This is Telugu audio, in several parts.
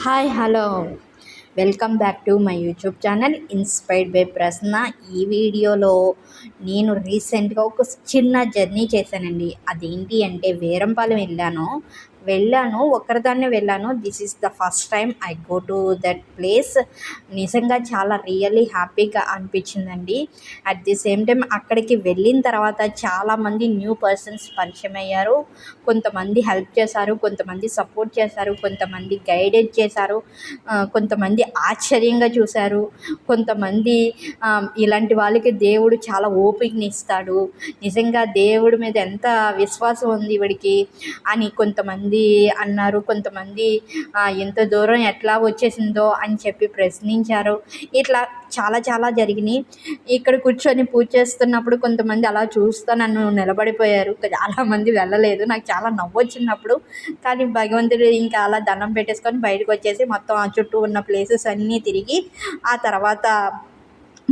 Hi hello welcome back to my YouTube channel inspired by Prasanna. ఈ వీడియోలో నేను రీసెంట్గా ఒక చిన్న జర్నీ చేశానండి. అదేంటి అంటే వేరంపాలెం వెళ్ళాను ఒక్కరిదాన్నే వెళ్ళాను. This is the first time I go to that place. నిజంగా చాలా రియల్లీ హ్యాపీగా అనిపించిందండి. అట్ ది సేమ్ టైం అక్కడికి వెళ్ళిన తర్వాత చాలామంది న్యూ పర్సన్స్ పరిచయం అయ్యారు. కొంతమంది హెల్ప్ చేశారు, కొంతమంది సపోర్ట్ చేశారు, కొంతమంది గైడెడ్ చేశారు, కొంతమంది ఆశ్చర్యంగా చూశారు, కొంతమంది ఇలాంటి వాళ్ళకి దేవుడు చాలా ఓపికనిస్తాడు, నిజంగా దేవుడి మీద ఎంత విశ్వాసం ఉంది వీడికి అని కొంతమంది అన్నారు. కొంతమంది ఎంత దూరం ఎట్లా వచ్చేసిందో అని చెప్పి ప్రశ్నించారు. ఇట్లా చాలా చాలా జరిగినాయి. ఇక్కడ కూర్చొని పూజ చేస్తున్నప్పుడు కొంతమంది అలా చూస్తూ నన్ను నిలబడిపోయారు. చాలామంది వెళ్ళలేదు. నాకు చాలా నవ్వొచ్చినప్పుడు, కానీ భగవంతుడు ఇంకా అలా దండం పెట్టేసుకొని బయటకు వచ్చేసి మొత్తం ఆ చుట్టూ ఉన్న ప్లేసెస్ అన్నీ తిరిగి ఆ తర్వాత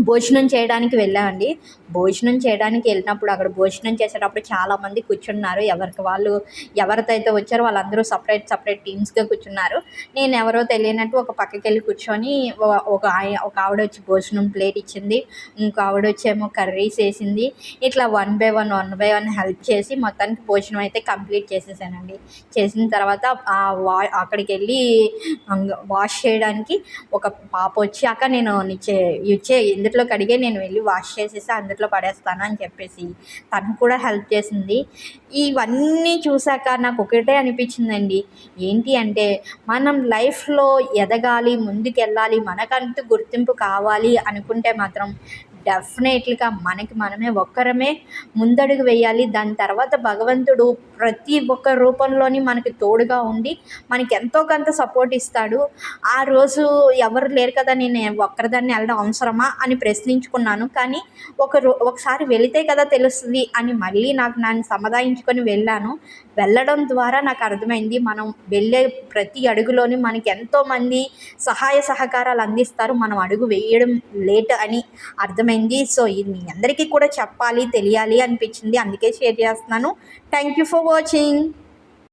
భోజనం చేయడానికి వెళ్ళామండి. భోజనం చేయడానికి వెళ్ళినప్పుడు అక్కడ భోజనం చేసేటప్పుడు చాలామంది కూర్చున్నారు. ఎవరికి వాళ్ళు ఎవరితో అయితే వచ్చారో వాళ్ళందరూ సపరేట్ టీమ్స్గా కూర్చున్నారు. నేను ఎవరో తెలియనట్టు ఒక పక్కకి వెళ్ళి కూర్చొని ఒక ఆవిడ వచ్చి భోజనం ప్లేట్ ఇచ్చింది, ఇంకో ఆవిడ వచ్చేమో కర్రీస్ వేసింది. ఇట్లా వన్ బై వన్ హెల్ప్ చేసి మొత్తానికి భోజనం అయితే కంప్లీట్ చేసేసానండి. చేసిన తర్వాత అక్కడికి వెళ్ళి వాష్ చేయడానికి ఒక పాప వచ్చి, అక్క నేను ఇచ్చే ఇందులో కడిగే నేను వెళ్ళి వాష్ చేసేసి అందులో పడేస్తాను అని చెప్పేసి తను కూడా హెల్ప్ చేసింది. ఇవన్నీ చూశాక నాకు ఒకటే అనిపించిందండి, ఏంటి అంటే మనం లైఫ్లో ఎదగాలి, ముందుకెళ్ళాలి, మనకంటూ గుర్తింపు కావాలి అనుకుంటే మాత్రం డెఫినెట్లీగా మనమే ఒక్కరమే ముందడుగు వేయాలి. దాని తర్వాత భగవంతుడు ప్రతి ఒక్క రూపంలోని మనకి తోడుగా ఉండి మనకి ఎంతో కొంత సపోర్ట్ ఇస్తాడు. ఆ రోజు ఎవరు లేరు కదా, నేను ఒక్కరిదాన్ని వెళ్ళడం అవసరమా అని ప్రశ్నించుకున్నాను. కానీ ఒకసారి వెళితే కదా తెలుస్తుంది అని మళ్ళీ నన్ను సమాధానించుకొని వెళ్ళడం ద్వారా నాకు అర్థమైంది, మనం వెళ్ళే ప్రతి అడుగులోని మనకి ఎంతోమంది సహాయ సహకారాలు అందిస్తారు, మనం అడుగు వేయడం లేట్ అని అర్థమైంది. సో ఇది మీ అందరికీ కూడా చెప్పాలి, తెలియాలి అనిపించింది, అందుకే షేర్ చేస్తున్నాను. Thank you for watching.